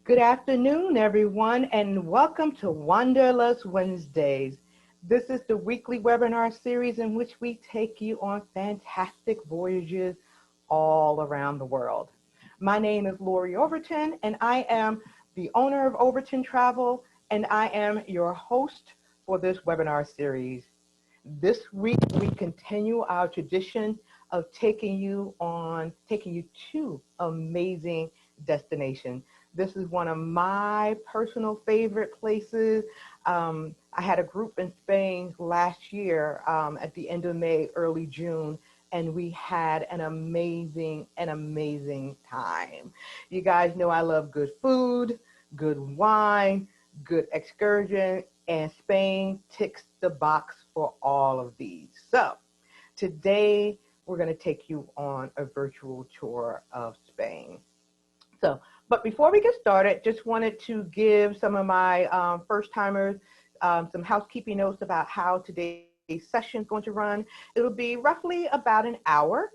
Good afternoon, everyone, and welcome to Wanderlust Wednesdays. This is the weekly webinar series in which we take you on fantastic voyages all around the world. My name is Lori Overton, and I am the owner of Overton Travel, and I am your host for this webinar series. This week, we continue our tradition of taking you to amazing destinations. This is one of my personal favorite places. I had a group in Spain last year at the end of May, early June, and we had an amazing time. You guys know I love good food, good wine, good excursion, and Spain ticks the box for all of these. So today we're going to take you on a virtual tour of Spain. But before we get started, just wanted to give some of my first-timers some housekeeping notes about how today's session is going to run. It'll be roughly about an hour.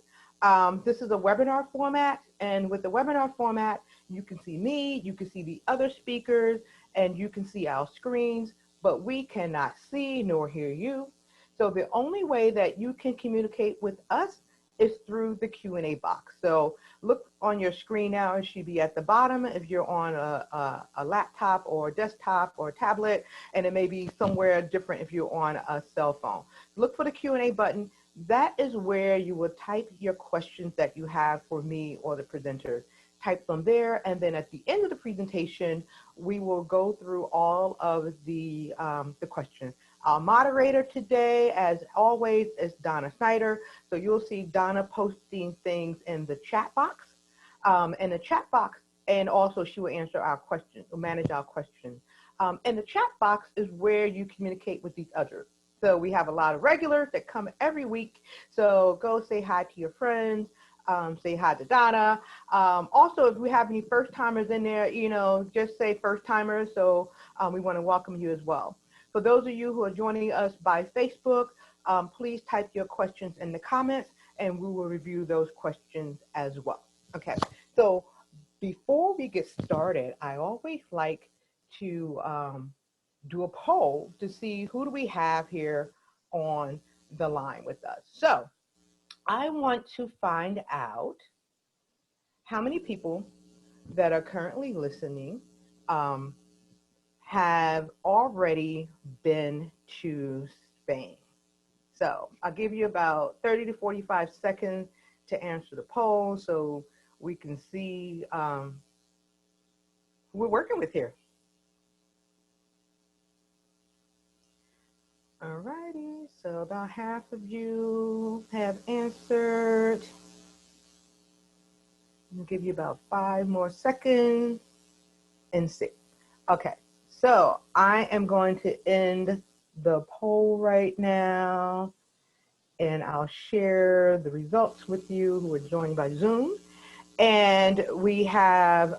This is a webinar format, and with the webinar format, you can see me, you can see the other speakers, and you can see our screens, but we cannot see nor hear you. So the only way that you can communicate with us is through the Q&A box. So look on your screen now, it should be at the bottom if you're on a laptop or a desktop or a tablet, and it may be somewhere different if you're on a cell phone. Look for the Q&A button. That is where you will type your questions that you have for me or the presenters. Type them there, and then at the end of the presentation, we will go through all of the questions. Our moderator today, as always, is Donna Snyder. So you'll see Donna posting things in the chat box, and also she will answer our questions, or manage our questions. And the chat box is where you communicate with these others. So we have a lot of regulars that come every week. So go say hi to your friends. Say hi to Donna. Also, if we have any first-timers in there, just say first-timers. So we want to welcome you as well. For those of you who are joining us by Facebook, please type your questions in the comments, and we will review those questions as well. Okay, so before we get started, I always like to do a poll to see who do we have here on the line with us. So I want to find out how many people that are currently listening have already been to Spain. So I'll give you about 30 to 45 seconds to answer the poll so we can see who we're working with here. All righty, so about half of you have answered. I'll give you about 5 more seconds and see. Okay, so I am going to end the poll right now, and I'll share the results with you who are joined by Zoom. And we have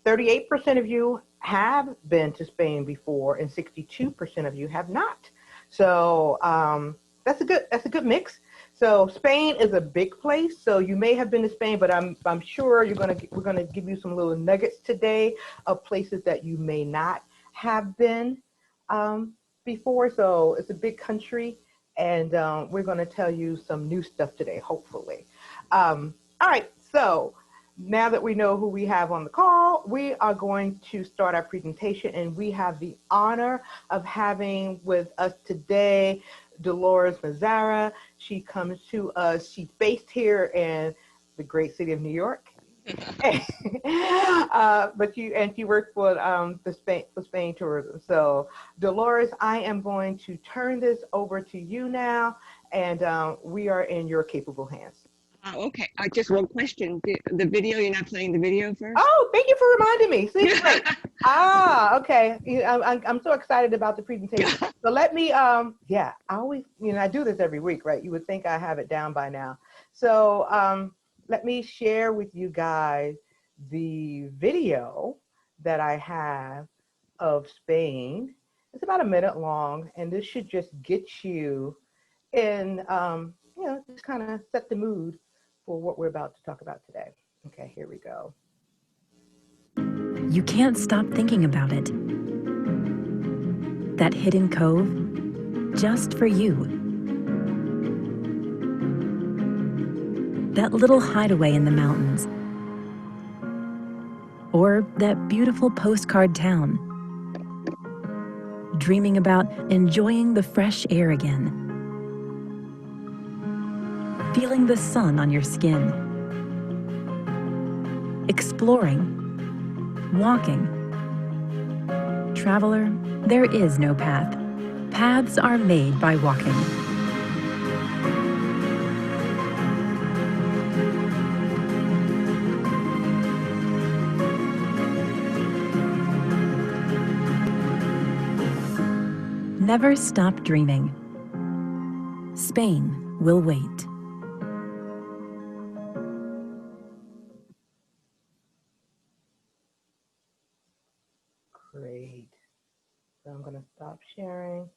38% of you have been to Spain before, and 62% of you have not. So that's a good mix. So Spain is a big place. So you may have been to Spain, but I'm sure we're gonna give you some little nuggets today of places that you may not have been before. So it's a big country, and we're gonna tell you some new stuff today, hopefully. All right. So now that we know who we have on the call, we are going to start our presentation, and we have the honor of having with us today Dolores Mazzara. She comes to us, she's based here in the great city of New York. But she works for Spain Tourism. So Dolores, I am going to turn this over to you now, and we are in your capable hands. Okay, just one question. The video, you're not playing the video first? Oh, thank you for reminding me. See, great. Okay. I'm so excited about the presentation. So let me, I always, I do this every week, right? You would think I have it down by now. So let me share with you guys the video that I have of Spain. It's about a minute long, and this should just get you in, just kind of set the mood for what we're about to talk about today. Okay, here we go. You can't stop thinking about it. That hidden cove, just for you. That little hideaway in the mountains. Or that beautiful postcard town. Dreaming about enjoying the fresh air again. Feeling the sun on your skin. Exploring. Walking. Traveler, there is no path. Paths are made by walking. Never stop dreaming. Spain will wait. Great. So I'm going to stop sharing.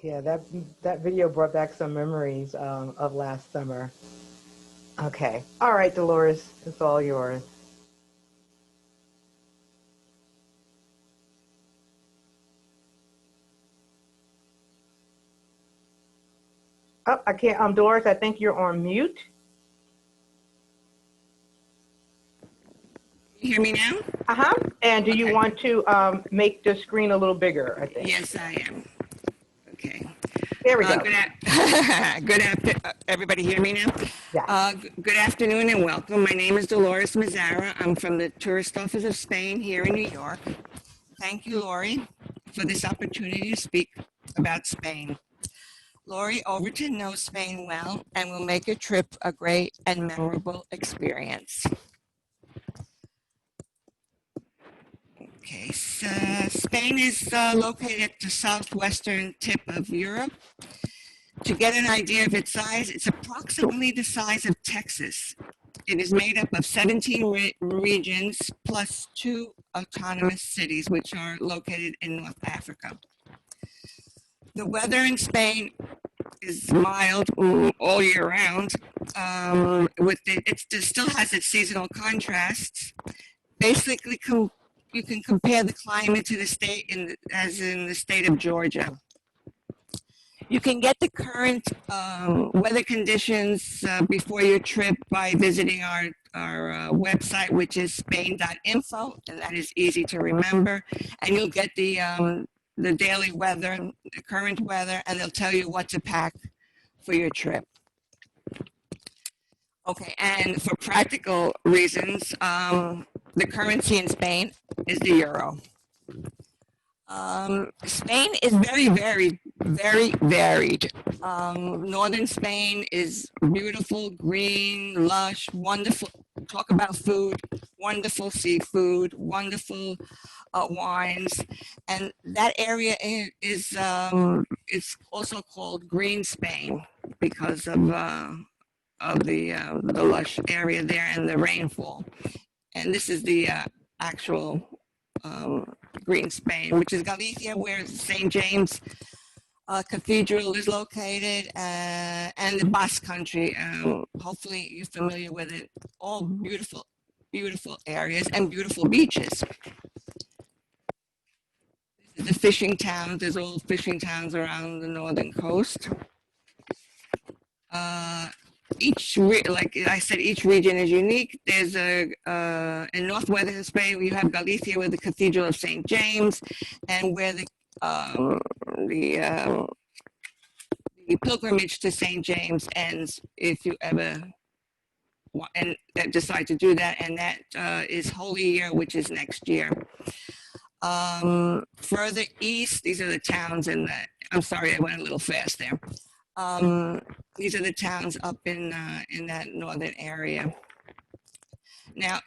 Yeah, that video brought back some memories of last summer. Okay. All right, Dolores, it's all yours. Oh, I can't. Dolores, I think you're on mute. You hear me now? Uh-huh. And do you Okay. want to make the screen a little bigger, I think? Yes, I am. Okay. There we go. Good afternoon. Everybody hear me now? Yeah. Good afternoon and welcome. My name is Dolores Mazzara. I'm from the Tourist Office of Spain here in New York. Thank you, Lori, for this opportunity to speak about Spain. Lori Overton knows Spain well and will make your trip a great and memorable experience. Okay, so Spain is located at the southwestern tip of Europe. To get an idea of its size, it's approximately the size of Texas. It is made up of 17 regions plus 2 autonomous cities, which are located in North Africa. The weather in Spain is mild all year round. It still has its seasonal contrasts. Basically, you can compare the climate to the state as in the state of Georgia. You can get the current weather conditions before your trip by visiting our website, which is spain.info, and that is easy to remember. And you'll get the daily weather, the current weather, and they'll tell you what to pack for your trip. Okay, and for practical reasons, the currency in Spain is the euro. Spain is very varied. Northern Spain is beautiful, green, lush, wonderful. Talk about food, wonderful seafood, wonderful wines, and that area is also called Green Spain because of the lush area there and the rainfall. And this is the actual Green Spain, which is Galicia, where St. James Cathedral is located, and the Basque Country. Hopefully you're familiar with it. All beautiful, beautiful areas and beautiful beaches. The fishing towns, there's all fishing towns around the northern coast. Like I said, each region is unique. There's in northwestern Spain, you have Galicia with the Cathedral of St. James, and where the pilgrimage to St. James ends, if you ever decide to do that, and that is Holy Year, which is next year. Further east, these are the towns I'm sorry, I went a little fast there. These are the towns up in that northern area. Now,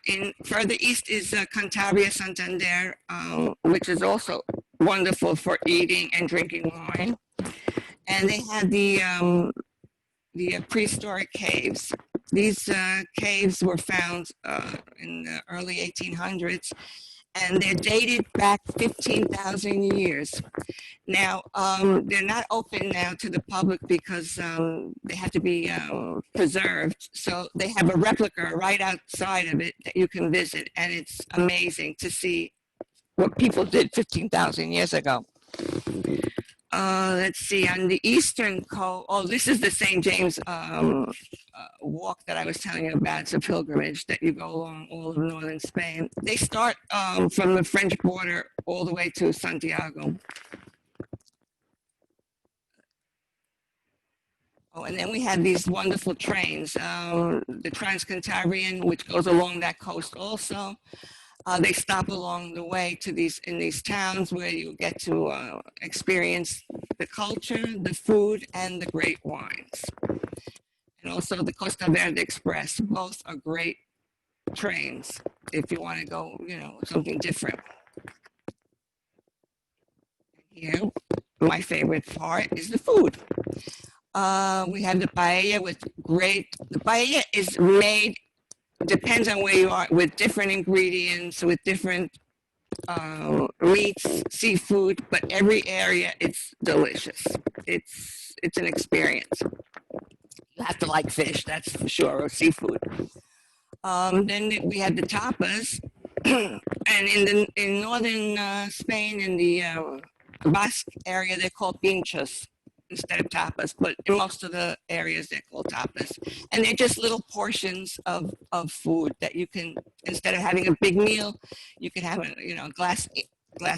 further east is Cantabria, Santander, which is also wonderful for eating and drinking wine. And they have the prehistoric caves. These caves were found in the early 1800s, and they're dated back 15,000 years. Now, they're not open now to the public because they have to be preserved. So they have a replica right outside of it that you can visit, and it's amazing to see what people did 15,000 years ago. Let's see, on the eastern coast, oh, this is the St. James walk that I was telling you about. It's a pilgrimage that you go along all of northern Spain. They start from the French border all the way to Santiago. Oh, and then we have these wonderful trains, the Trans-Cantabrian, which goes along that coast also. They stop along the way to in these towns where you get to experience the culture, the food, and the great wines. And also the Costa Verde Express. Both are great trains if you want to go, something different. Here, my favorite part is the food. We have the paella the paella is made, depends on where you are, with different ingredients, with different meats, seafood, but every area it's delicious. It's an experience. You have to like fish, that's for sure, or seafood. Then we have the tapas, and in northern Spain, in the Basque area, they're called pinchos instead of tapas, but in most of the areas they're called tapas. And they're just little portions of food that you can, instead of having a big meal, you can have a glass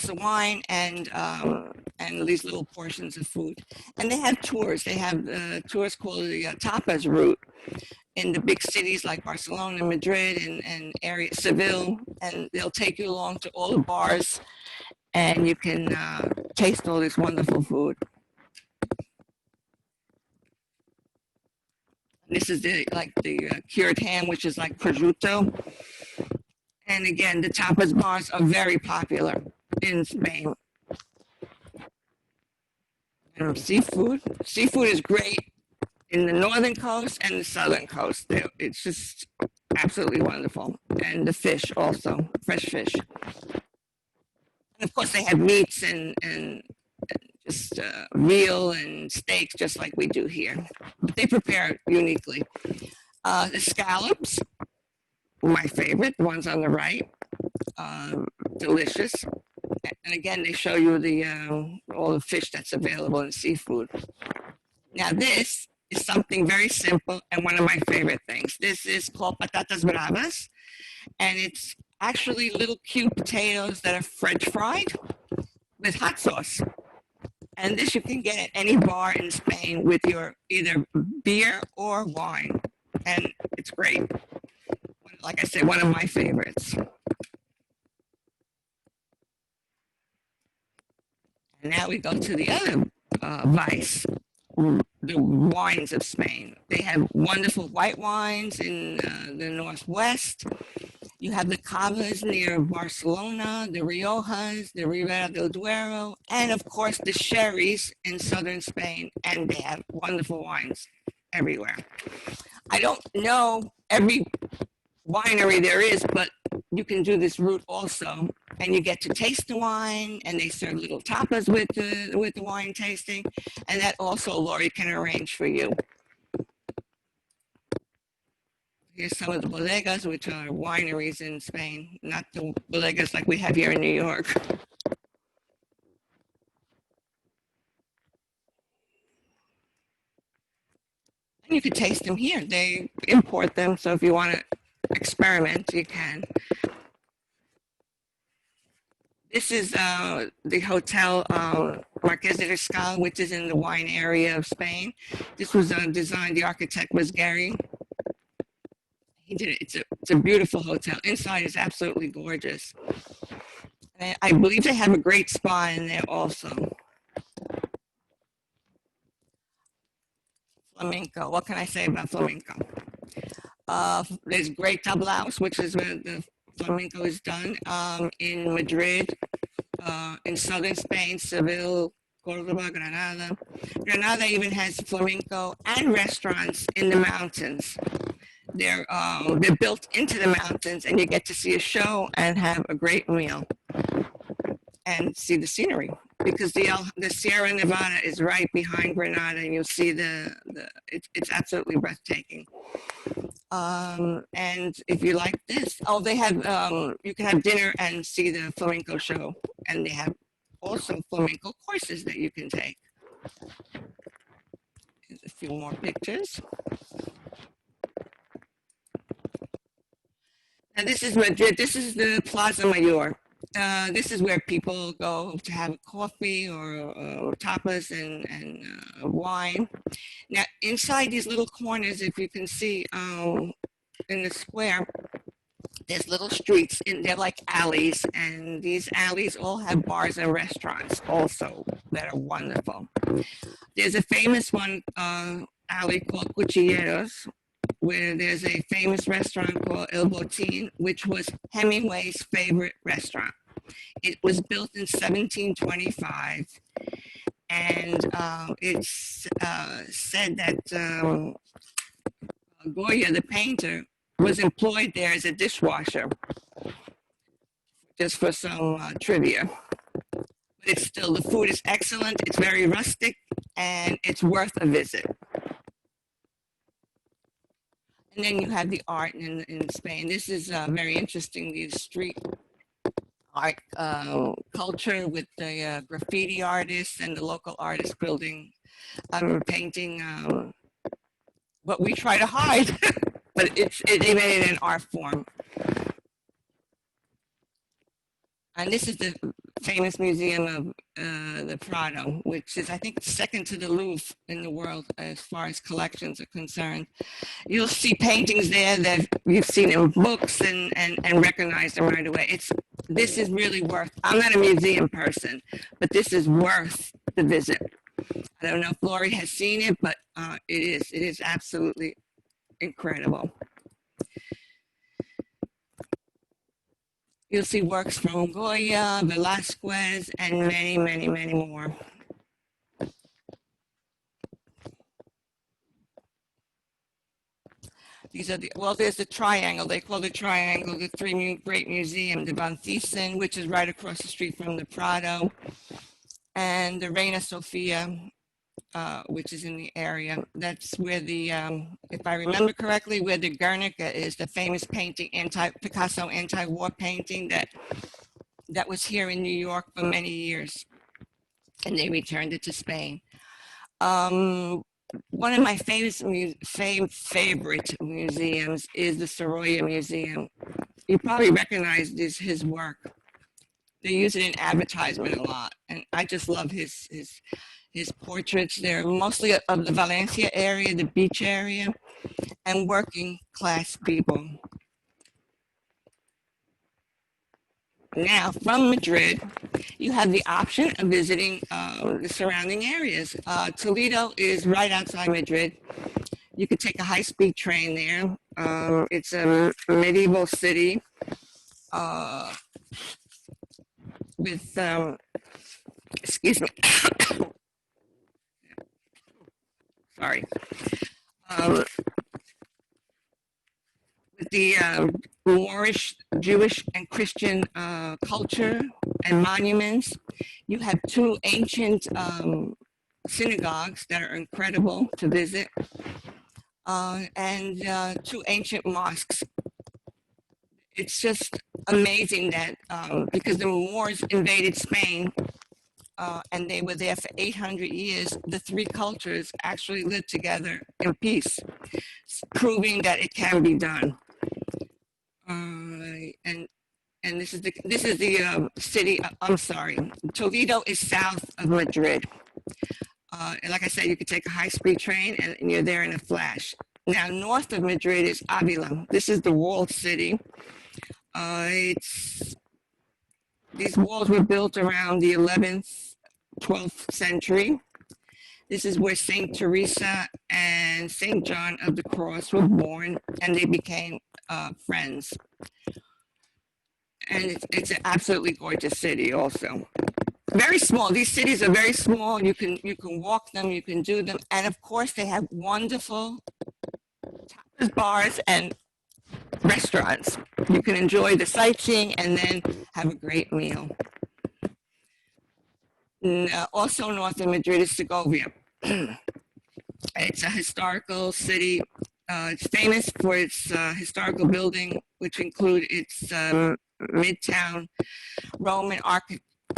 of wine and these little portions of food. And they have tours. They have tours called the tapas route in the big cities like Barcelona, Madrid, and area Seville, and they'll take you along to all the bars, and you can taste all this wonderful food. This is the cured ham, which is like prosciutto. And again, the tapas bars are very popular in Spain. Seafood is great in the northern coast and the southern coast. It's just absolutely wonderful. And the fish also, fresh fish. And of course they have meats and just veal and steaks, just like we do here. But they prepare it uniquely. The scallops, my favorite, the ones on the right, delicious. And again, they show you all the fish that's available in seafood. Now this is something very simple and one of my favorite things. This is called patatas bravas, and it's actually little cute potatoes that are French fried with hot sauce. And this you can get at any bar in Spain with your either beer or wine. And it's great. Like I said, one of my favorites. And now we go to the other vice, the wines of Spain. They have wonderful white wines in the northwest. You have the Cavas near Barcelona, the Riojas, the Ribera del Duero, and of course the sherries in southern Spain. And they have wonderful wines everywhere. I don't know every winery there is, but you can do this route also, and you get to taste the wine, and they serve little tapas with the wine tasting, and that also Lori can arrange for you. Here's some of the bodegas, which are wineries in Spain, not the bodegas like we have here in New York. And you can taste them here. They import them, so if you want to experiment, you can. This is the Hotel Marqués de Riscal, which is in the wine area of Spain. This was designed, the architect was Gary. He did it. It's a beautiful hotel. Inside is absolutely gorgeous. And I believe they have a great spa in there also. Flamenco. What can I say about flamenco? There's great tablaos, which is where the flamenco is done, in Madrid, in southern Spain, Seville, Cordoba, Granada. Granada even has flamenco and restaurants in the mountains. They're built into the mountains, and you get to see a show and have a great meal and see the scenery, because the Sierra Nevada is right behind Granada, and you'll see it's absolutely breathtaking. And if you like this, they have you can have dinner and see the flamenco show, and they have also flamenco courses that you can take. Here's a few more pictures. And this is Madrid. This is the Plaza Mayor. This is where people go to have coffee or tapas and wine. Now, inside these little corners, if you can see in the square, there's little streets, and they're like alleys. And these alleys all have bars and restaurants also that are wonderful. There's a famous one alley called Cuchilleros, where there's a famous restaurant called El Botín, which was Hemingway's favorite restaurant. It was built in 1725, and it's said that Goya, the painter, was employed there as a dishwasher, just for some trivia. But it's still, the food is excellent, it's very rustic, and it's worth a visit. And then you have the art in Spain. This is very interesting, the street art culture with the graffiti artists and the local artists building, painting what we try to hide, but they made it in art form. And this is the famous museum of the Prado, which is, I think, second to the Louvre in the world as far as collections are concerned. You'll see paintings there that you've seen in books and recognize them right away. This is really worth, I'm not a museum person, but this is worth the visit. I don't know if Lori has seen it, but it is absolutely incredible. You'll see works from Goya, Velázquez, and many, many, many more. These are there's the triangle. They call the triangle the three great museums, the Van Thyssen, which is right across the street from the Prado, and the Reina Sofia, which is in the area. That's where the, if I remember correctly, where the Guernica is, the famous painting, Picasso anti-war painting that was here in New York for many years, and they returned it to Spain. One of my favorite museums is the Sorolla Museum. You probably recognize his work. They use it in advertisement a lot, and I just love his portraits. They're mostly of the Valencia area, the beach area, and working class people. Now, from Madrid, you have the option of visiting the surrounding areas. Toledo is right outside Madrid. You could take a high-speed train there. It's a medieval city with, excuse me, sorry. With the Moorish, Jewish, and Christian culture and monuments. You have two ancient synagogues that are incredible to visit, and two ancient mosques. It's just amazing that because the Moors invaded Spain and they were there for 800 years, the three cultures actually lived together in peace, proving that it can be done. And this is the city. I'm sorry, Toledo is south of Madrid. And like I said, you could take a high-speed train and you're there in a flash. Now, north of Madrid is Avila. This is the walled city. These walls were built around the 11th, 12th century. This is where Saint Teresa and Saint John of the Cross were born, and they became friends. And it's an absolutely gorgeous city also. Very small. These cities are very small. You can walk them, you can do them. And of course, they have wonderful bars and restaurants. You can enjoy the sightseeing and then have a great meal. Also north of Madrid is Segovia. It's a historical city. It's famous for its historical building, which include its midtown Roman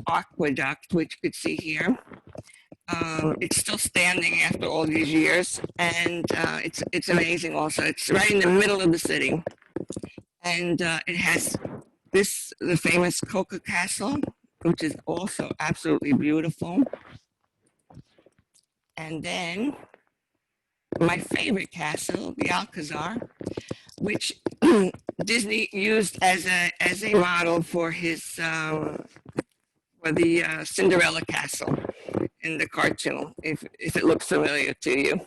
aqueduct, which you could see here. It's still standing after all these years, and it's amazing also. It's right in the middle of the city. And it has the famous Coca Castle, which is also absolutely beautiful. And then my favorite castle, the Alcazar, which Disney used as a model for his for the Cinderella castle in the cartoon, if it looks familiar to you.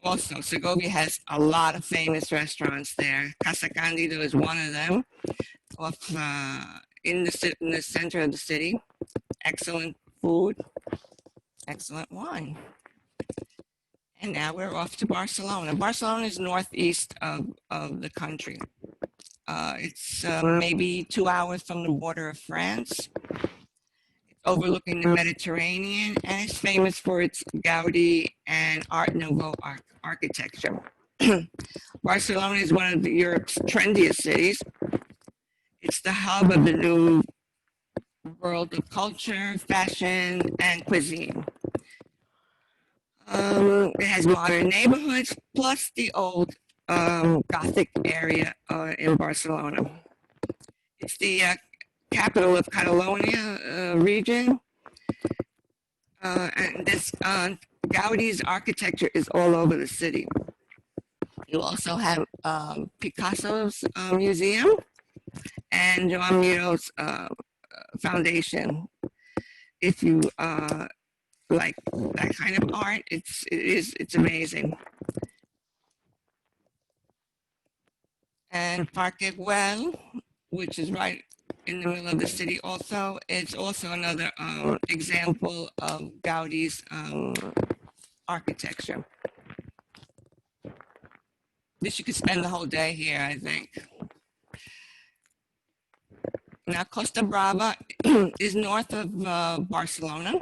Also, Segovia has a lot of famous restaurants there. Casa Candido is one of them, off in the center of the city. Excellent food, excellent wine. And now we're off to Barcelona. Barcelona is northeast of the country. It's maybe 2 hours from the border of France. It's overlooking the Mediterranean, and it's famous for its Gaudi and Art Nouveau architecture. Barcelona is one of Europe's trendiest cities. It's the hub of the new world of culture, fashion, and cuisine. It has modern neighborhoods, plus the old Gothic area in Barcelona. It's the capital of Catalonia region. And this Gaudi's architecture is all over the city. You also have Picasso's museum and Joan Mirós foundation. If you like that kind of art, it's amazing. And Parque Güell, which is right in the middle of the city also, it's also another example of Gaudi's architecture. This you could spend the whole day here, I think. Now, Costa Brava is north of Barcelona.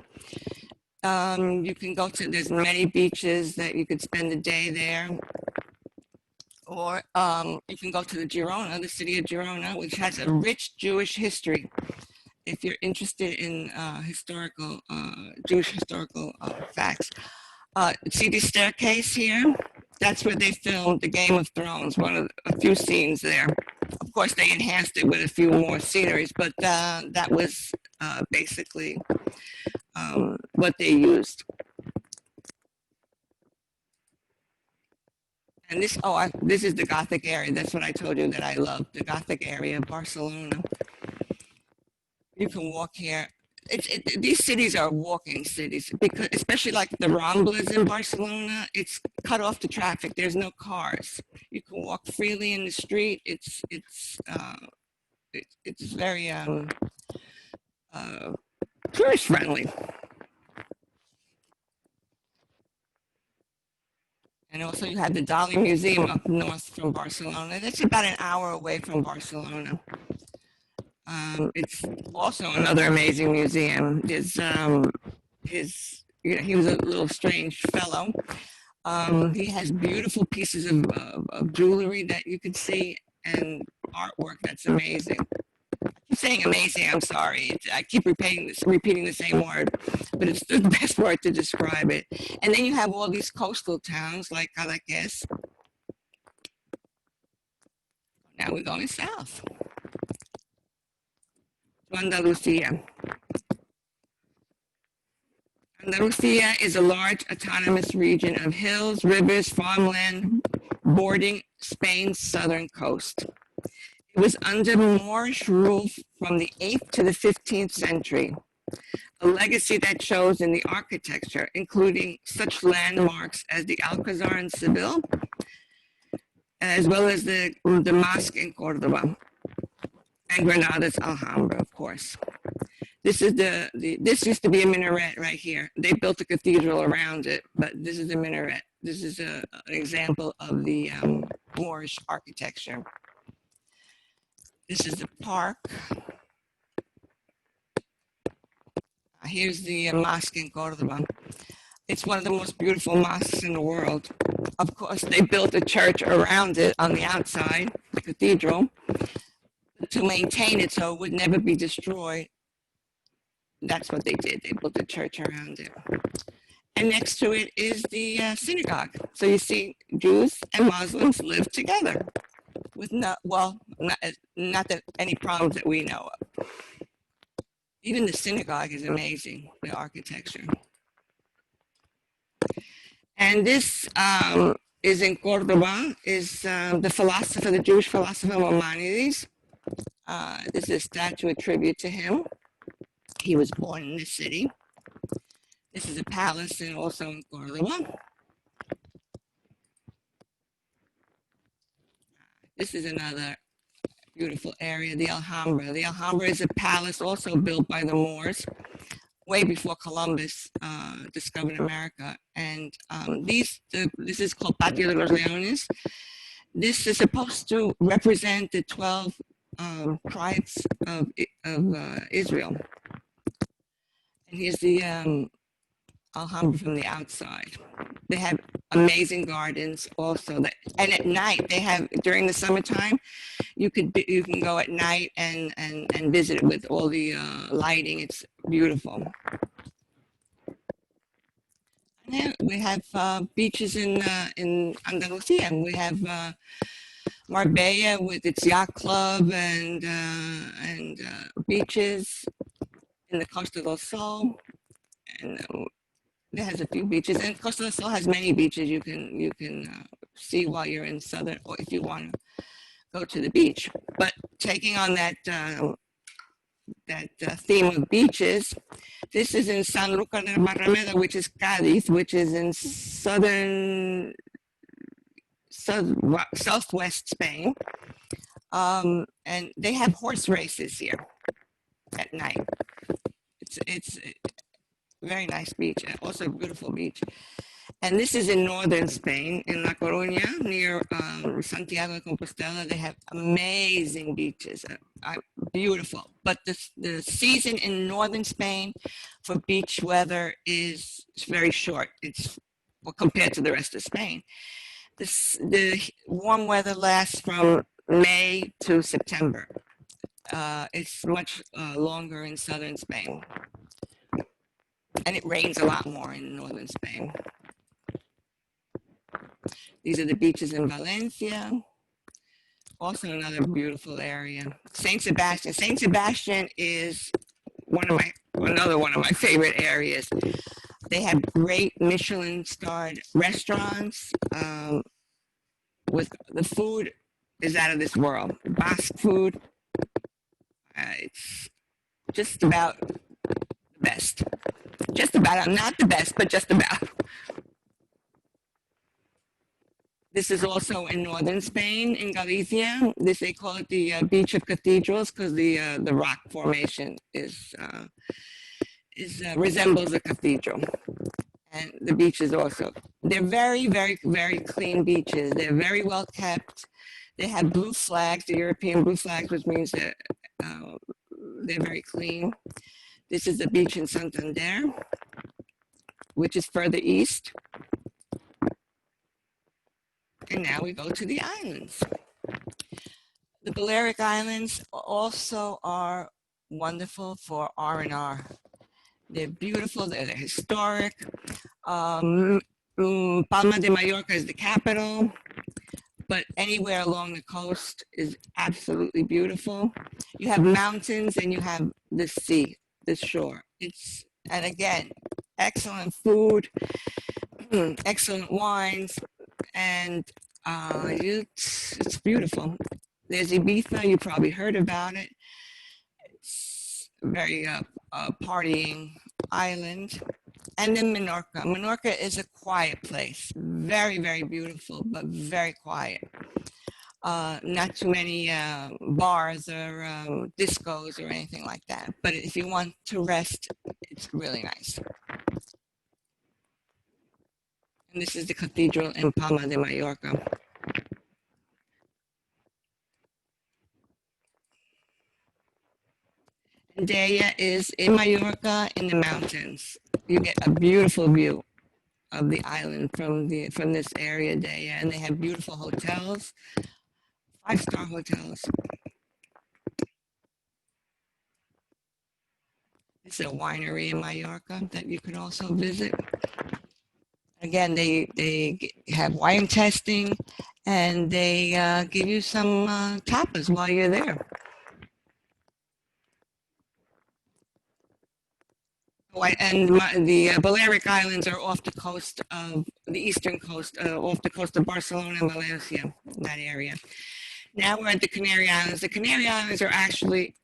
You can go to, there's many beaches that you could spend the day there. Or you can go to the Girona, the city of Girona, which has a rich Jewish history. If you're interested in Jewish historical facts. See the staircase here? That's where they filmed the Game of Thrones, a few scenes there. Of course, they enhanced it with a few more sceneries, but that was basically what they used. And this is the Gothic area. That's what I told you that I love, the Gothic area of Barcelona. You can walk here. These cities are walking cities, because especially like the Ramblas in Barcelona, it's cut off to traffic. There's no cars. You can walk freely in the street. It's very tourist friendly. And also you have the Dali Museum up north from Barcelona. That's about an hour away from Barcelona. It's also another amazing museum. He was a little strange fellow. He has beautiful pieces of jewelry that you can see and artwork that's amazing. I keep saying amazing, I'm sorry. I keep repeating the same word, but it's the best word to describe it. And then you have all these coastal towns like Cadaqués. Now we're going south. Andalusia. Andalusia is a large autonomous region of hills, rivers, farmland, bordering Spain's southern coast. It was under Moorish rule from the 8th to the 15th century, a legacy that shows in the architecture, including such landmarks as the Alcazar in Seville, as well as the mosque in Cordoba, and Granada's Alhambra, of course. This is this used to be a minaret right here. They built a cathedral around it, but this is a minaret This is an example of the Moorish architecture. This is the park. Here's the mosque in Cordoba. It's one of the most beautiful mosques in the world. Of course, they built a church around it on the outside, the cathedral, to maintain it so it would never be destroyed. That's what they did. They built a church around it. And next to it is the synagogue. So you see Jews and Muslims live together with not that any problems that we know of. Even the synagogue is amazing, the architecture. And this is in Cordoba, is the Jewish philosopher Maimonides. This is a statue, a tribute to him. He was born in this city. This is a palace and also in Cordoba. This is another beautiful area, the Alhambra. The Alhambra is a palace also built by the Moors way before Columbus discovered America. And this is called Patio de los Leones. This is supposed to represent the 12 tribes of Israel. And here's the Alhambra from the outside. They have amazing gardens also. And at night, they have, during the summertime, you can go at night and visit it with all the lighting. It's beautiful. And we have beaches in Andalusia. We have Marbella with its yacht club and beaches in the Costa del Sol. And it has a few beaches, and Costa del Sol has many beaches you can see while you're in southern, or if you want to go to the beach. But taking on that theme of beaches, this is in Sanlúcar de Barrameda, which is Cádiz, which is in southwest Spain, and they have horse races here at night. It's very nice beach, and also a beautiful beach. And this is in northern Spain, in La Coruña, near Santiago de Compostela. They have amazing beaches, beautiful. But the season in northern Spain for beach weather is very short. It's compared to the rest of Spain. The warm weather lasts from May to September. It's much longer in southern Spain. And it rains a lot more in northern Spain. These are the beaches in Valencia. Also another beautiful area. Saint Sebastian. Saint Sebastian is another one of my favorite areas. They have great Michelin-starred restaurants. With the food is out of this world. Basque food. It's just about the best. Just about, not the best, but just about. This is also in northern Spain, in Galicia. They call it the Beach of Cathedrals because the rock formation resembles a cathedral. And the beaches also. They're very, very, very clean beaches. They're very well kept. They have blue flags, the European blue flags, which means that they're very clean. This is the beach in Santander, which is further east. And now we go to the islands. The Balearic Islands also are wonderful for R&R. They're beautiful, they're historic. Palma de Mallorca is the capital, but anywhere along the coast is absolutely beautiful. You have mountains and you have the sea, the shore. And again, excellent food, excellent wines, and it's beautiful. There's Ibiza, you probably heard about it. It's a very partying island. And then Menorca. Menorca is a quiet place. Very, very beautiful, but very quiet. Not too many bars or discos or anything like that. But if you want to rest, it's really nice. And this is the cathedral in Palma de Mallorca. Daya is in Mallorca in the mountains. You get a beautiful view of the island from this area, Daya, and they have beautiful hotels, 5-star hotels. It's a winery in Mallorca that you could also visit. Again, they have wine testing, and they give you some tapas while you're there. And the Balearic Islands are off the coast of the eastern coast, off the coast of Barcelona and Valencia, in that area. Now we're at the Canary Islands. The Canary Islands are actually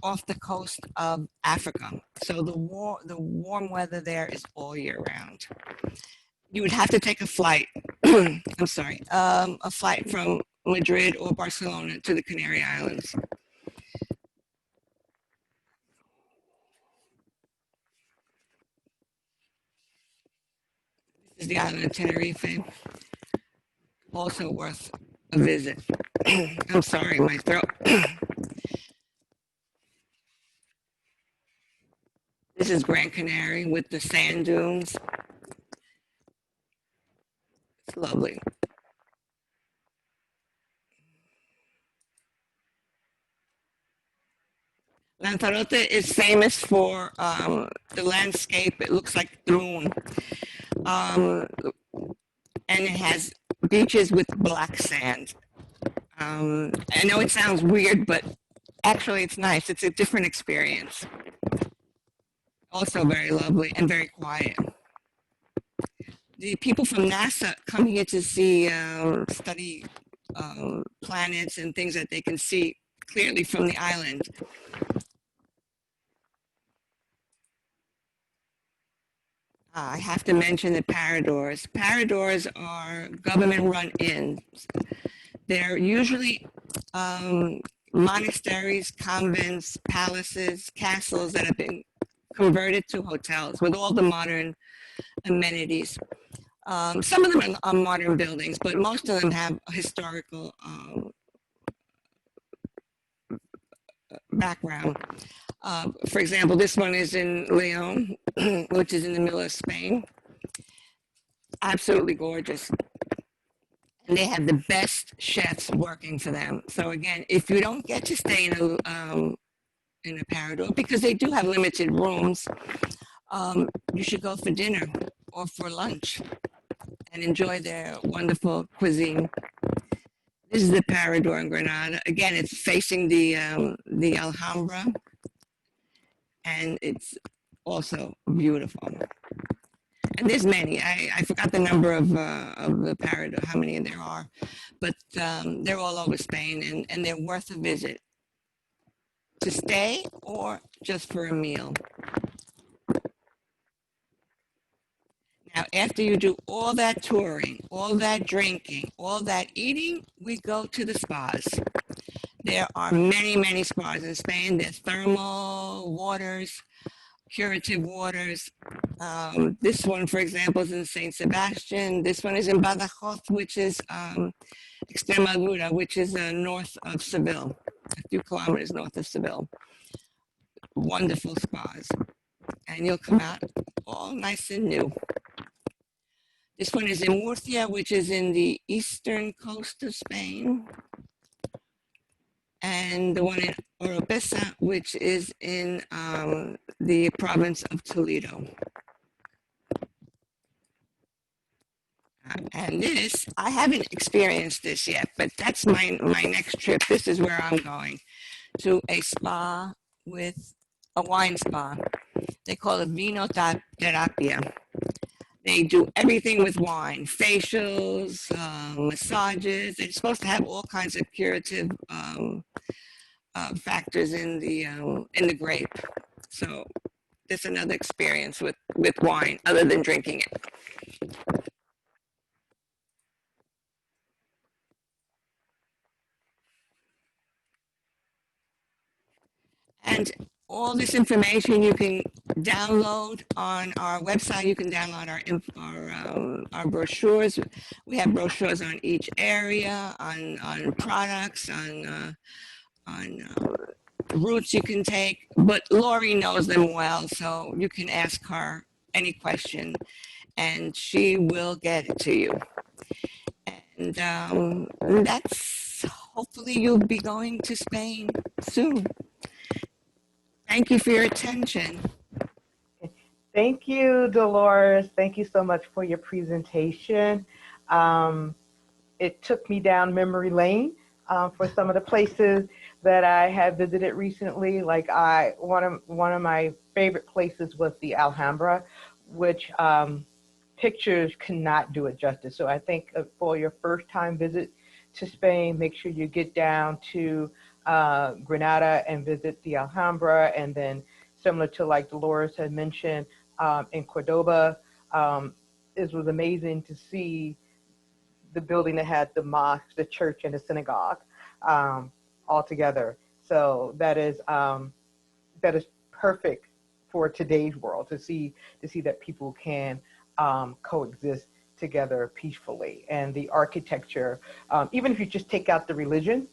off the coast of Africa. So the warm weather there is all year round. You would have to take a flight, I'm sorry, a flight from Madrid or Barcelona to the Canary Islands. This is the island of Tenerife, also worth a visit. I'm sorry, my throat. This is Gran Canaria with the sand dunes. It's lovely. Lanzarote is famous for the landscape. It looks like dune. And it has beaches with black sand. I know it sounds weird, but actually it's nice. It's a different experience. Also very lovely and very quiet. The people from NASA come here to see, study planets and things that they can see clearly from the island. I have to mention the Paradores. Paradores are government-run inns. They're usually monasteries, convents, palaces, castles that have been converted to hotels with all the modern amenities. Some of them are modern buildings, but most of them have a historical background. For example, this one is in Leon, which is in the middle of Spain. Absolutely gorgeous. And they have the best chefs working for them. So again, if you don't get to stay in a Parador, because they do have limited rooms, you should go for dinner or for lunch and enjoy their wonderful cuisine. This is the Parador in Granada. Again, it's facing the Alhambra, and it's also beautiful. And there's many. I forgot the number of the Parador, how many there are, but they're all over Spain, and they're worth a visit to stay or just for a meal. Now, after you do all that touring, all that drinking, all that eating, we go to the spas. There are many, many spas in Spain. There's thermal waters, curative waters. This one, for example, is in St. Sebastian. This one is in Badajoz, which is Extremadura, which is north of Seville, a few kilometers north of Seville. Wonderful spas. And you'll come out all nice and new. This one is in Murcia, which is in the eastern coast of Spain. And the one in Oropesa, which is in the province of Toledo. And this, I haven't experienced this yet, but that's my next trip. This is where I'm going, to a spa with a wine spa. They call it vino terapia. They do everything with wine, facials, massages. They're supposed to have all kinds of curative factors in the grape. So that's another experience with wine other than drinking it. And all this information you can download on our website. You can download our brochures. We have brochures on each area, on products, on routes you can take. But Lori knows them well, so you can ask her any question, and she will get it to you. And that's hopefully you'll be going to Spain soon. Thank you for your attention. Thank you, Dolores. Thank you so much for your presentation. It took me down memory lane for some of the places that I have visited recently. Like one of my favorite places was the Alhambra, which pictures cannot do it justice. So I think for your first time visit to Spain, make sure you get down to Granada and visit the Alhambra, and then similar to like Dolores had mentioned, in Cordoba, it was amazing to see the building that had the mosque, the church, and the synagogue all together. So that is perfect for today's world, to see that people can coexist together peacefully. And the architecture, even if you just take out the religion,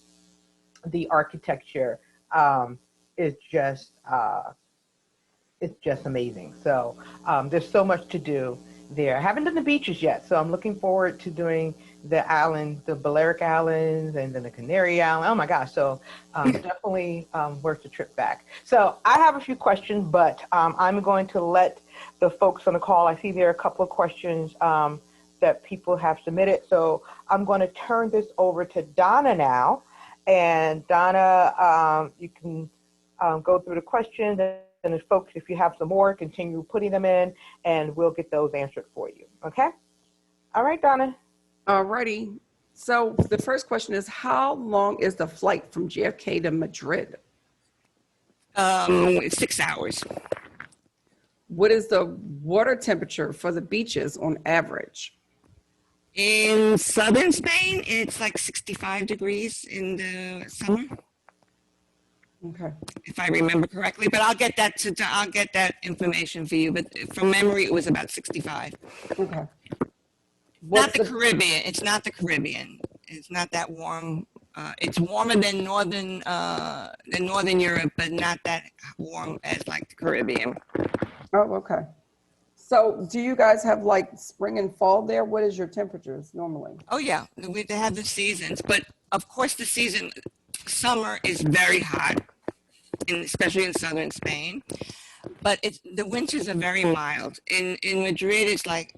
the architecture is just it's just amazing. So there's so much to do there. I haven't done the beaches yet, so I'm looking forward to doing the islands, the Balearic Islands, and then the Canary Island. Oh my gosh, so definitely worth the trip back. So I have a few questions, but I'm going to let the folks on the call, I see there are a couple of questions that people have submitted. So I'm going to turn this over to Donna now. And Donna, you can go through the questions, and as folks, if you have some more, continue putting them in, and we'll get those answered for you. Okay? All right, Donna. All righty. So the first question is, how long is the flight from JFK to Madrid? 6 hours. What is the water temperature for the beaches on average? In southern Spain, it's like 65 degrees in the summer. Okay. If I remember correctly, but I'll get that information for you. But from memory, it was about 65. Okay. Not the Caribbean. It's not the Caribbean. It's not that warm. It's warmer than northern Europe, but not that warm as like the Caribbean. Oh, okay. So do you guys have like spring and fall there? What is your temperatures normally? Oh yeah, they have the seasons, but of course summer is very hot, especially in southern Spain. But the winters are very mild. In Madrid, it's like,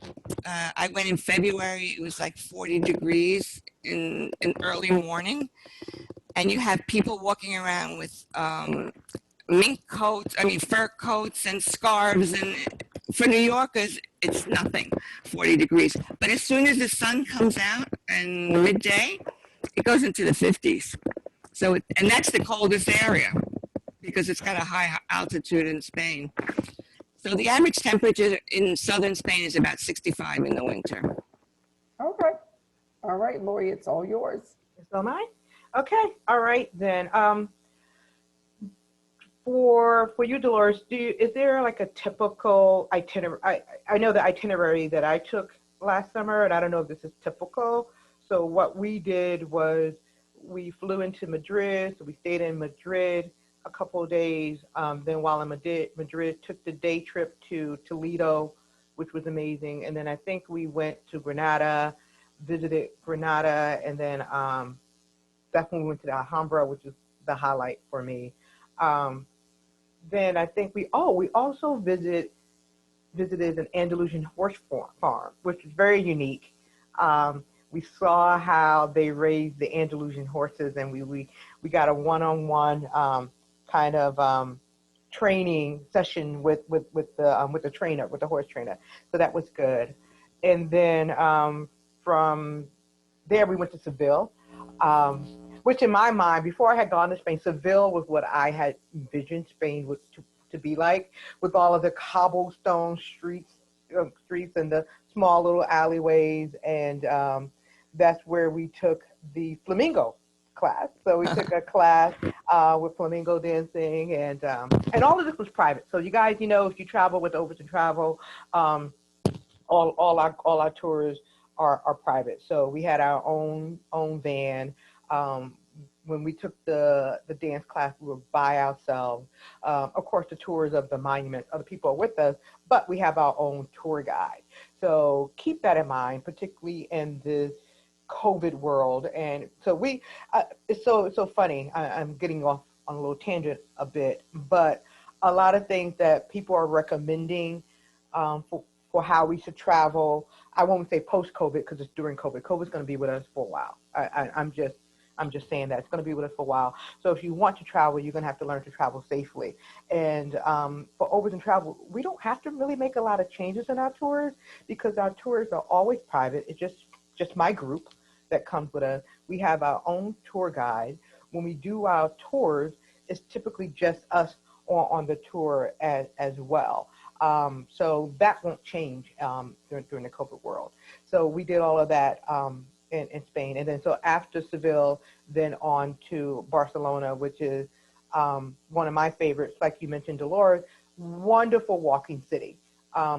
I went in February, it was like 40 degrees in early morning. And you have people walking around with fur coats and scarves. And for New Yorkers, it's nothing, 40 degrees. But as soon as the sun comes out and midday, it goes into the 50s. So, and that's the coldest area, because it's got a high altitude in Spain. So the average temperature in southern Spain is about 65 in the winter. Okay. All right, Lori, it's all yours. It's all mine? Okay. All right, then. For you, Dolores, is there like a typical itinerary? I know the itinerary that I took last summer, and I don't know if this is typical. So what we did was we flew into Madrid, so we stayed in Madrid a couple of days. Then while in Madrid, took the day trip to Toledo, which was amazing. And then I think we went to Granada, visited Granada, and then that's when we went to the Alhambra, which is the highlight for me. Then I think we also visited an Andalusian horse farm, which is very unique. We saw how they raised the Andalusian horses, and we got a one-on-one kind of training session with the trainer, with the horse trainer. So that was good. And then from there we went to Seville, which in my mind, before I had gone to Spain, Seville was what I had envisioned Spain was to be like, with all of the cobblestone streets and the small little alleyways. And that's where we took the flamingo class. So we took a class with flamenco dancing, and all of this was private. So you guys, you know, if you travel with Overton Travel, all our tours are private. So we had our own van. When we took the dance class, we were by ourselves. Of course, the tours of the monuments, other people are with us, but we have our own tour guide. So keep that in mind, particularly in this COVID world. And so it's so funny. I'm getting off on a little tangent a bit, but a lot of things that people are recommending for how we should travel. I won't say post-COVID because it's during COVID. COVID's going to be with us for a while. I'm just saying that it's going to be with us for a while. So if you want to travel, you're going to have to learn to travel safely. And for Overton Travel, we don't have to really make a lot of changes in our tours because our tours are always private. It's just my group that comes with us. We have our own tour guide. When we do our tours, it's typically just us on the tour as well. So that won't change during the COVID world. So we did all of that in Spain. And then so after Seville, then on to Barcelona, which is one of my favorites. Like you mentioned, Dolores, wonderful walking city.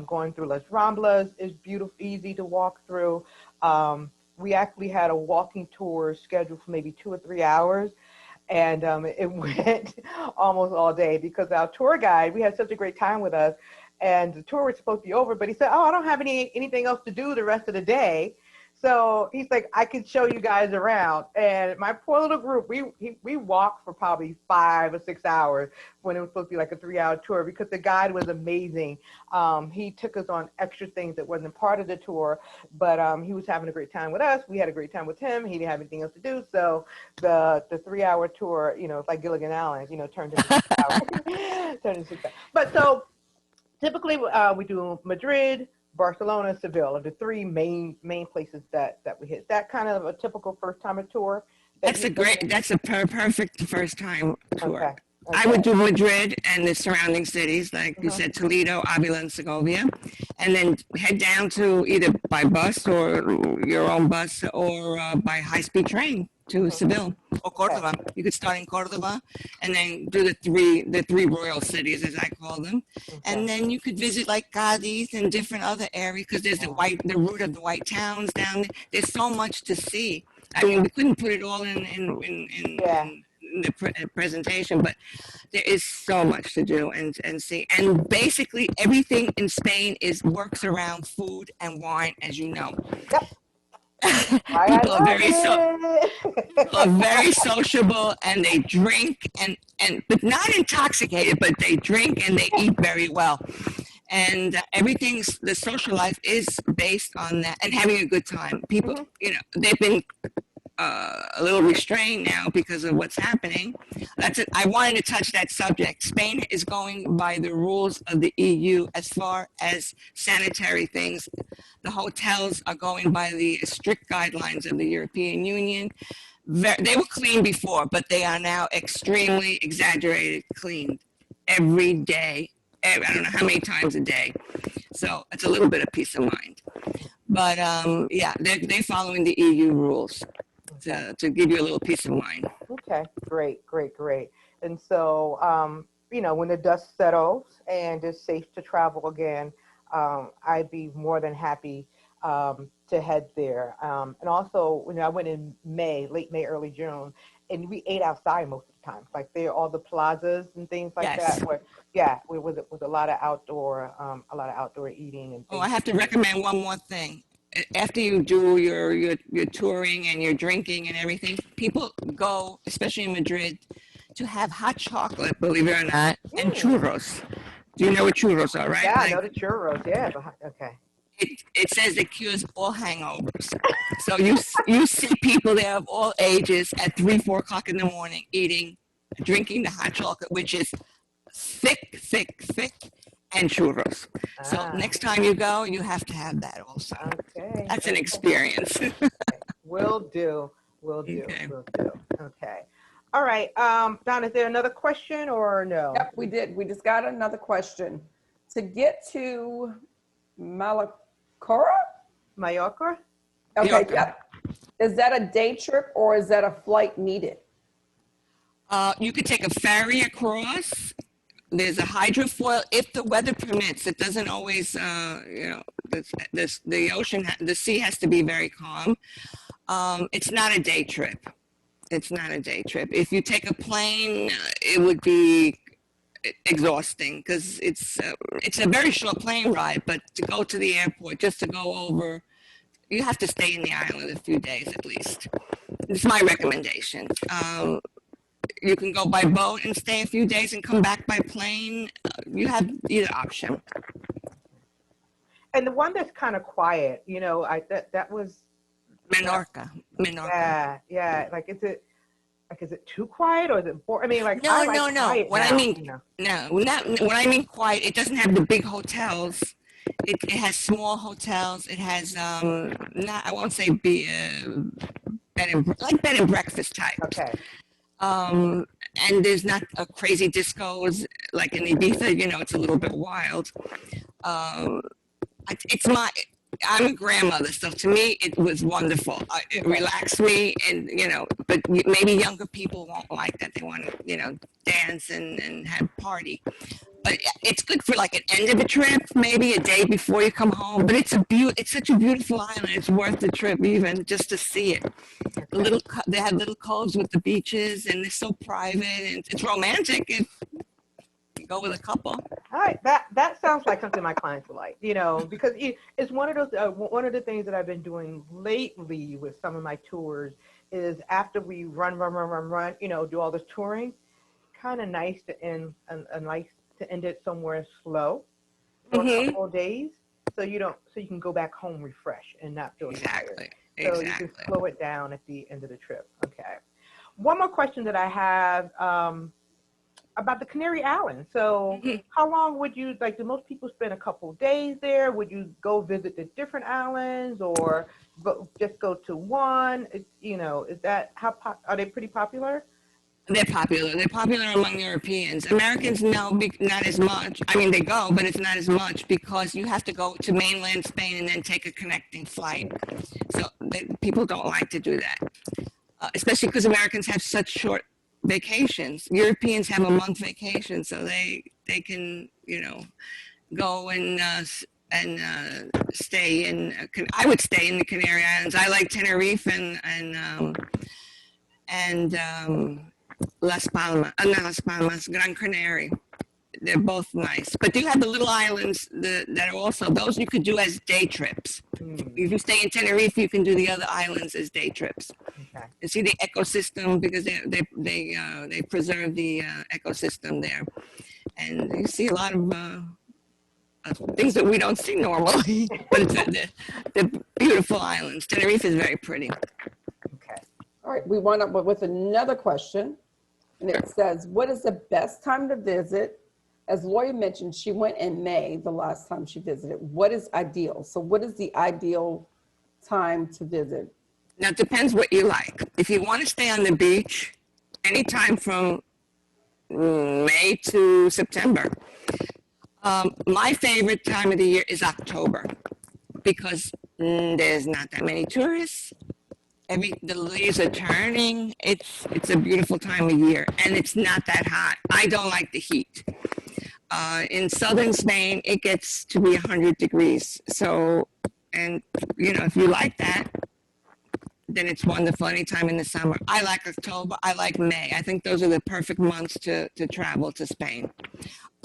Going through Las Ramblas is beautiful, easy to walk through. We actually had a walking tour scheduled for maybe 2 or 3 hours. And it went almost all day because our tour guide, we had such a great time with us. And the tour was supposed to be over, but he said, "Oh, I don't have anything else to do the rest of the day." So he's like, "I can show you guys around." And my poor little group, we walked for probably 5 or 6 hours when it was supposed to be like a 3-hour tour because the guide was amazing. He took us on extra things that wasn't part of the tour, but he was having a great time with us. We had a great time with him. He didn't have anything else to do. So the 3-hour tour, you know, it's like Gilligan Island, you know, turned into 6 hours. Turned into 6 hours. But so typically we do Madrid, Barcelona, Seville are the 3 main places that we hit. Is that kind of a typical first time tour? That's a perfect first time tour. Okay. I would do Madrid and the surrounding cities, like you said, Toledo, Avila, and Segovia, and then head down to either by bus or your own bus or by high-speed train to Seville or Cordoba. You could start in Cordoba and then do the three royal cities, as I call them, and then you could visit like Cadiz and different other areas because there's the route of the white towns down there. There's so much to see. I mean, we couldn't put it all in the presentation, but there is so much to do and see. And basically everything in Spain works around food and wine, as you know. Yep. People are very sociable and they drink but not intoxicated, but they drink and they eat very well. And the social life is based on that and having a good time. People, you know, they've been a little restrained now because of what's happening. That's it. I wanted to touch that subject. Spain is going by the rules of the EU as far as sanitary things. The hotels are going by the strict guidelines of the European Union. They were clean before, but they are now extremely exaggerated cleaned every day. I don't know how many times a day. So it's a little bit of peace of mind. But yeah, they're following the EU rules to give you a little peace of mind. Okay, great. And so, you know, when the dust settles and it's safe to travel again, I'd be more than happy to head there. And also, when I went in late May, early June, and we ate outside most of the time. Like there, all the plazas and things like that. Where, it was a lot of outdoor eating and things. I have to recommend one more thing. After you do your touring and your drinking and everything, people go, especially in Madrid, to have hot chocolate, believe it or not, and churros. Do you know what churros are, right? Yeah, I know the churros. Yeah, okay. It says it cures all hangovers. So you see people there of all ages at 3, 4 o'clock in the morning drinking the hot chocolate, which is thick, and churros. So next time you go, you have to have that also. Okay. That's an experience. Will do. Okay. Okay. All right. Don, is there another question or no? Yep, we did. We just got another question. To get to Mallorca? Mallorca? Okay, Mallorca. yep. Is that a day trip or is that a flight needed? You could take a ferry across. There's a hydrofoil if the weather permits. It doesn't always, the ocean, the sea has to be very calm. It's not a day trip. It's not a day trip. If you take a plane, it would be exhausting because it's a very short plane ride. But to go to the airport, just to go over, you have to stay in the island a few days at least. It's my recommendation. You can go by boat and stay a few days and come back by plane. You have either option. And the one that's kind of quiet, you know, that was Menorca. Yeah. Like, is it too quiet or is it boring? I mean, like, No. quiet What now, I mean, you know? no, not what I mean quiet. It doesn't have the big hotels. It has small hotels. It has not, I won't say bed and breakfast type. Okay. And there's not a crazy discos like in Ibiza. You know, it's a little bit wild. I'm a grandmother, so to me it was wonderful. It relaxed me, and you know, but maybe younger people won't like that. They want to, you know, dance and have party. But it's good for like an end of a trip, maybe a day before you come home. But it's such a beautiful island. It's worth the trip even just to see it. They have little coves with the beaches, and they're so private, and it's romantic if you go with a couple. All right, that sounds like something my clients like, you know, because it's one of those. One of the things that I've been doing lately with some of my tours is after we run, you know, do all this touring, kind of nice to end it somewhere slow for a couple of days, so you can go back home refreshed and not feel tired. So you can slow it down at the end of the trip. Okay. One more question that I have. About the Canary Islands. So how long would you, like, do most people spend a couple of days there? Would you go visit the different islands or just go to one? You know, is that, are they pretty popular? They're popular. They're popular among Europeans. Americans, no, not as much. I mean, they go, but it's not as much because you have to go to mainland Spain and then take a connecting flight. So people don't like to do that, especially because Americans have such short vacations. Europeans have a month vacation, so they can, you know, go and stay in. I would stay in the Canary Islands. I like Tenerife and Las Palmas, not Las Palmas, Gran Canary. They're both nice, but you have the little islands that are also, those you could do as day trips. If you stay in Tenerife, you can do the other islands as day trips. Okay. And see the ecosystem, because they preserve the ecosystem there, and you see a lot of things that we don't see normally. But they're beautiful islands. Tenerife is very pretty. Okay. All right, we wind up with another question, and it says, "What is the best time to visit?" As Lawyer mentioned, she went in May the last time she visited. What is ideal? So what is the ideal time to visit? Now, it depends what you like. If you want to stay on the beach, anytime from May to September. My favorite time of the year is October because there's not that many tourists. The leaves are turning. It's a beautiful time of year, and it's not that hot. I don't like the heat. In southern Spain, it gets to be 100 degrees. So, and you know, if you like that, then it's wonderful anytime in the summer. I like October. I like May. I think those are the perfect months to travel to Spain.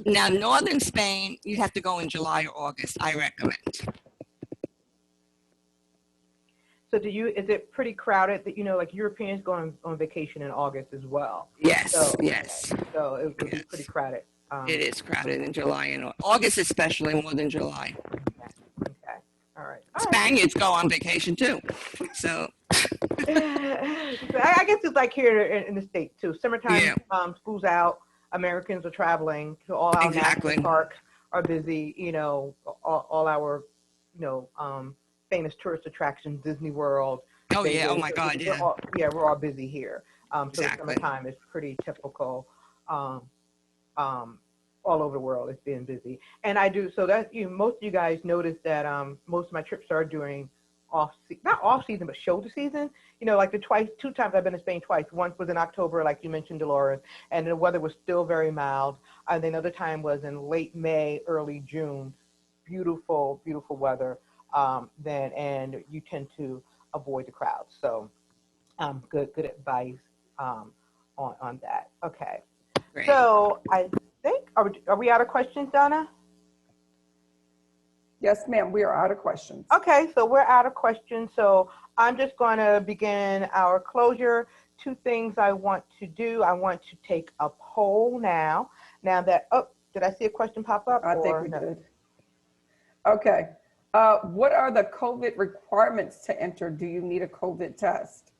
Now, northern Spain, you have to go in July or August, I recommend. So is it pretty crowded that, you know, like Europeans go on vacation in August as well? Yes, So, yes. So it would be pretty crowded. It is crowded in July and August, especially more than July. Okay. All right. Spaniards go on vacation too. So I guess it's like here in the States too. Summertime, school's out, Americans are traveling to all our national parks are busy, you know, all our, you know, famous tourist attractions, Disney World. Oh yeah, oh my God, yeah. We're all busy here. So the summertime is pretty typical. All over the world, it's been busy. And I do, so that, you know, most of you guys notice that most of my trips are during not off season, but shoulder season. You know, like two times I've been to Spain twice. Once was in October, like you mentioned, Dolores, and the weather was still very mild. And then another time was in late May, early June. Beautiful, beautiful weather then, and you tend to avoid the crowds. So good advice on that. Okay. Great. So I think, are we out of questions, Donna? Yes, ma'am, we are out of questions. Okay, so we're out of questions. So I'm just going to begin our closure. Two things I want to do. I want to take a poll now. Now that, oh, did I see a question pop up? I think we did. Okay. What are the COVID requirements to enter? Do you need a COVID test?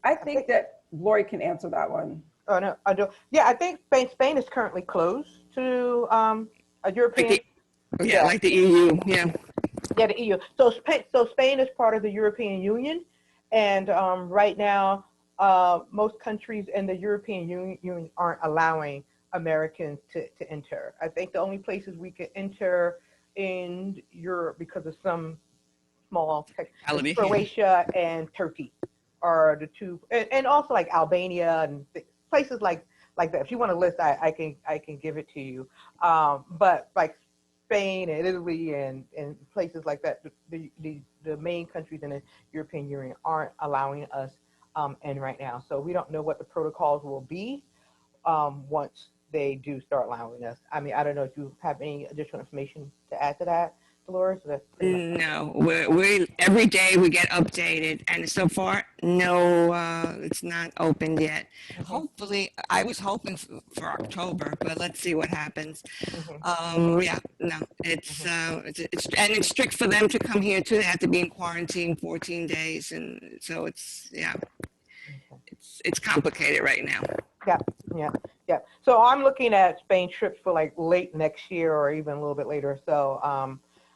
I think that Lori can answer that one. Oh, no, I don't. Yeah, I think Spain is currently closed to a European. Like the EU, yeah. Yeah, the EU. So Spain is part of the European Union, and right now, most countries in the European Union aren't allowing Americans to enter. I think the only places we can enter in Europe because of some small Croatia and Turkey are the two, and also like Albania and places like that. If you want a list, I can give it to you. But like Spain and Italy and places like that, the main countries in the European Union aren't allowing us in right now. So we don't know what the protocols will be once they do start allowing us. I mean, I don't know if you have any additional information to add to that, Dolores. No, we every day we get updated, and so far, no, it's not opened yet. Mm-hmm. Hopefully, I was hoping for October, but let's see what happens. Mm-hmm. Yeah, no, it's and it's strict for them to come here too. They have to be in quarantine 14 days, and so it's it's complicated right now. Yeah. So I'm looking at Spain trips for like late next year or even a little bit later. So,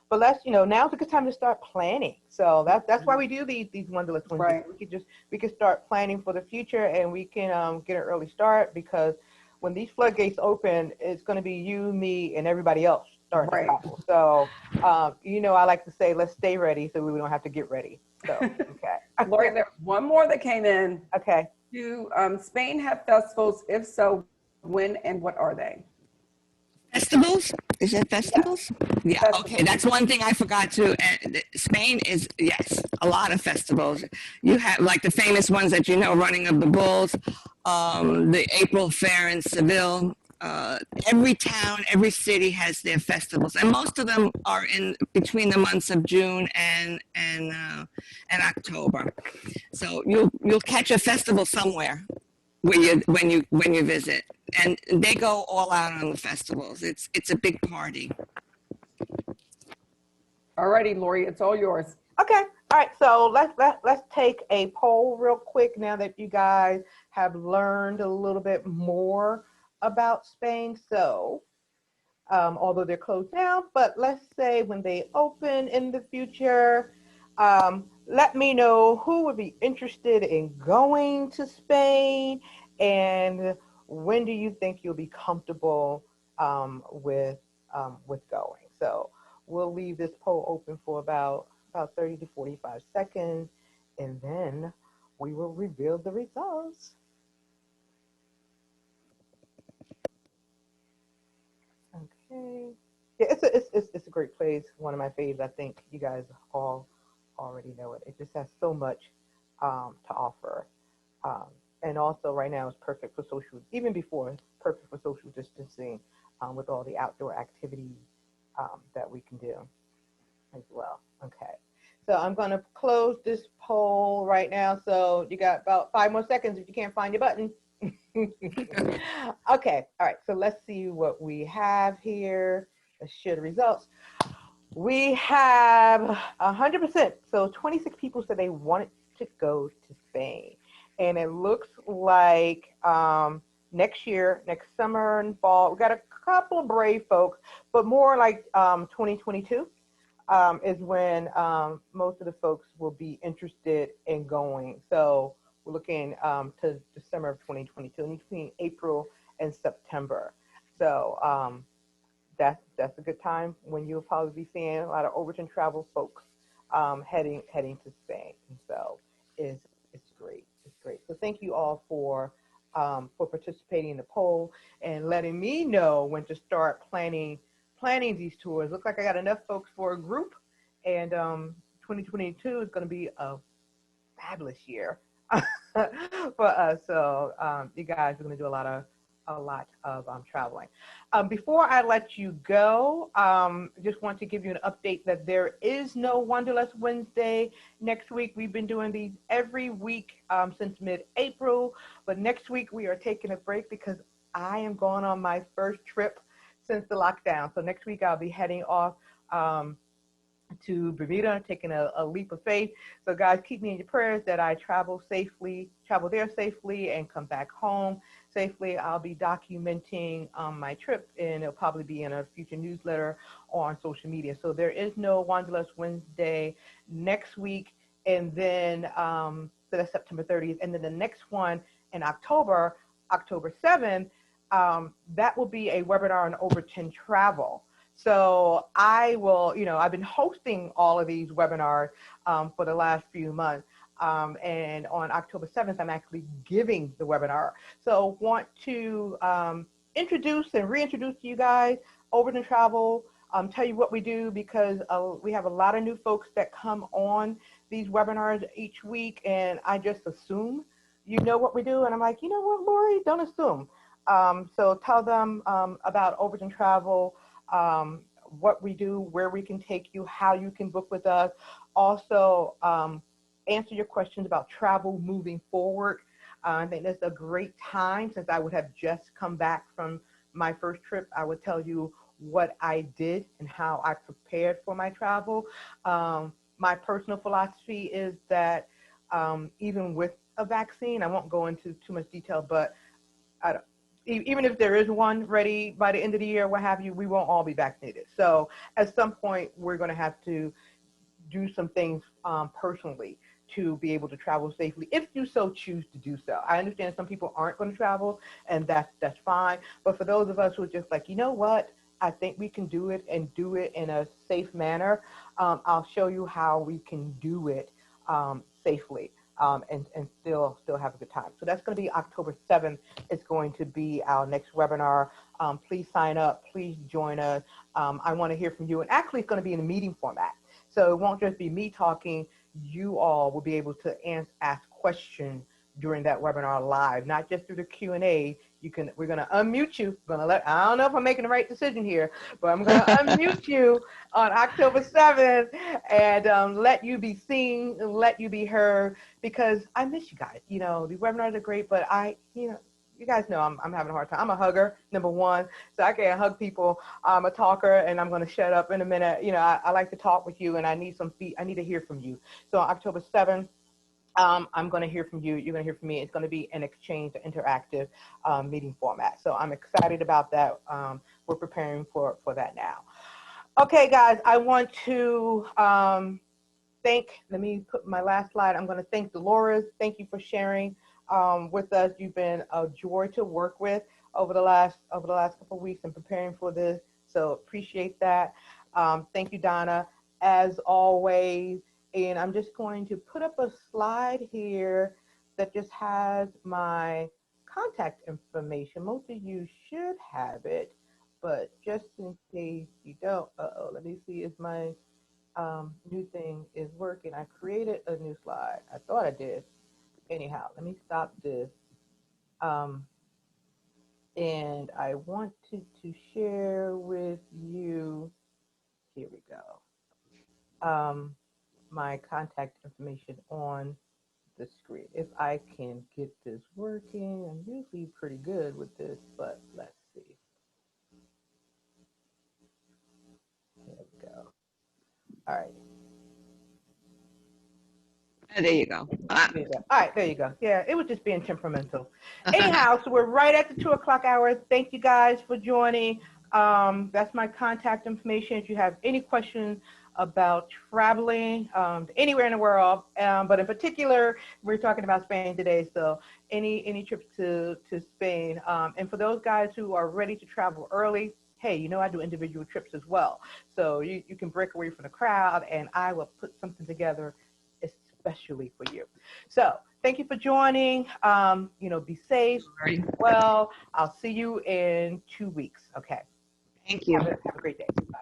but now's a good time to start planning. So that's why we do these Wanderlust Wednesdays. Right. We can start planning for the future, and we can get an early start, because when these floodgates open, it's going to be you, me, and everybody else starting to travel. So, I like to say, let's stay ready so we don't have to get ready. So, okay. Lori, there's one more that came in. Okay. Do Spain have festivals? If so, when and what are they? Festivals? Is it festivals? Yeah. Festivals. Okay, that's one thing I forgot to. Spain is, yes, a lot of festivals. You have like the famous ones that Running of the Bulls, the April Fair in Seville. Every town, every city has their festivals, and most of them are in between the months of June and October. So you'll catch a festival somewhere when you visit, and they go all out on the festivals. It's a big party. All righty, Lori, it's all yours. Okay. All right. So let's take a poll real quick now that you guys have learned a little bit more about Spain. So, although they're closed now, but let's say when they open in the future, let me know who would be interested in going to Spain, and when do you think you'll be comfortable with going. So we'll leave this poll open for about 30 to 45 seconds, and then we will reveal the results. Okay. Yeah, it's a great place. One of my faves. I think you guys all already know it. It just has so much to offer. And also right now it's perfect for social, even before, it's perfect for social distancing with all the outdoor activities that we can do as well. Okay. So I'm going to close this poll right now. So you got about 5 more seconds if you can't find your button. Okay, all right, so let's see what we have here. Let's share the results. We have 100%, so 26 people said they wanted to go to Spain. And it looks like next year, next summer and fall, we got a couple of brave folks, but more like 2022 is when most of the folks will be interested in going. So we're looking to December of 2022, and between April and September. So that's a good time when you'll probably be seeing a lot of Overton travel folks heading to Spain. And so it's great. It's great. So thank you all for participating in the poll and letting me know when to start planning these tours. Look like I got enough folks for a group, and 2022 is going to be a fabulous year for us. So you guys are going to do a lot of traveling. Before I let you go, just want to give you an update that there is no Wanderlust Wednesday next week. We've been doing these every week since mid-April, but next week we are taking a break because I am going on my first trip since the lockdown. So next week I'll be heading off to Bermuda, taking a leap of faith. So guys, keep me in your prayers that I travel there safely and come back home safely. I'll be documenting my trip, and it'll probably be in a future newsletter or on social media. So there is no Wanderlust Wednesday next week, and then so that's September 30th, and then the next one in October 7th, that will be a webinar on Overton travel. So I will, I've been hosting all of these webinars for the last few months. And on October 7th, I'm actually giving the webinar. So want to introduce and reintroduce to you guys Overton Travel, tell you what we do, because we have a lot of new folks that come on these webinars each week, and I just assume you know what we do. And I'm like, you know what, Lori, don't assume. So tell them about Overton Travel, what we do, where we can take you, how you can book with us. Also, answer your questions about travel moving forward. I think that's a great time, since I would have just come back from my first trip. I would tell you what I did and how I prepared for my travel. My personal philosophy is that even with a vaccine, I won't go into too much detail, but even if there is one ready by the end of the year, what have you, we won't all be vaccinated. So at some point, we're going to have to do some things personally to be able to travel safely, if you so choose to do so. I understand some people aren't going to travel, and that's fine. But for those of us who are just like, you know what, I think we can do it, and do it in a safe manner, I'll show you how we can do it safely. And still have a good time. So that's going to be October 7th. It's going to be our next webinar. Please sign up. Please join us. I want to hear from you. And actually, it's going to be in a meeting format. So it won't just be me talking. You all will be able to ask questions during that webinar live, not just through the Q&A. We're going to unmute you. I don't know if I'm making the right decision here, but I'm going to unmute you on October 7th and let you be seen, let you be heard, because I miss you guys. The webinars are great, but you guys know I'm having a hard time. I'm a hugger, number one, so I can't hug people. I'm a talker, and I'm going to shut up in a minute. I like to talk with you, and I need to hear from you. So on October 7th, I'm going to hear from you. You're going to hear from me. It's going to be an exchange, interactive meeting format. So I'm excited about that. We're preparing for that now. Okay, guys, I want to let me put my last slide. I'm going to thank Dolores. Thank you for sharing with us. You've been a joy to work with over the last couple of weeks and preparing for this. So appreciate that. Thank you, Donna, as always. And I'm just going to put up a slide here that just has my contact information. Most of you should have it, but just in case you don't, let me see if my new thing is working. I created a new slide. I thought I did. Anyhow, let me stop this. And I wanted to share with you, here we go. My contact information on the screen. If I can get this working, I'm usually pretty good with this, but let's see. There we go. All right. There you go. All right, there you go. Yeah, it was just being temperamental. Anyhow, so we're right at the 2 o'clock hour. Thank you guys for joining. That's my contact information. If you have any questions about traveling anywhere in the world, but in particular, we're talking about Spain today. So any trips to Spain. And for those guys who are ready to travel early, hey, you know, I do individual trips as well. So you can break away from the crowd, and I will put something together especially for you. So thank you for joining. You know, be safe, be well. I'll see you in 2 weeks. Okay. Thank you. Have a great day. Bye.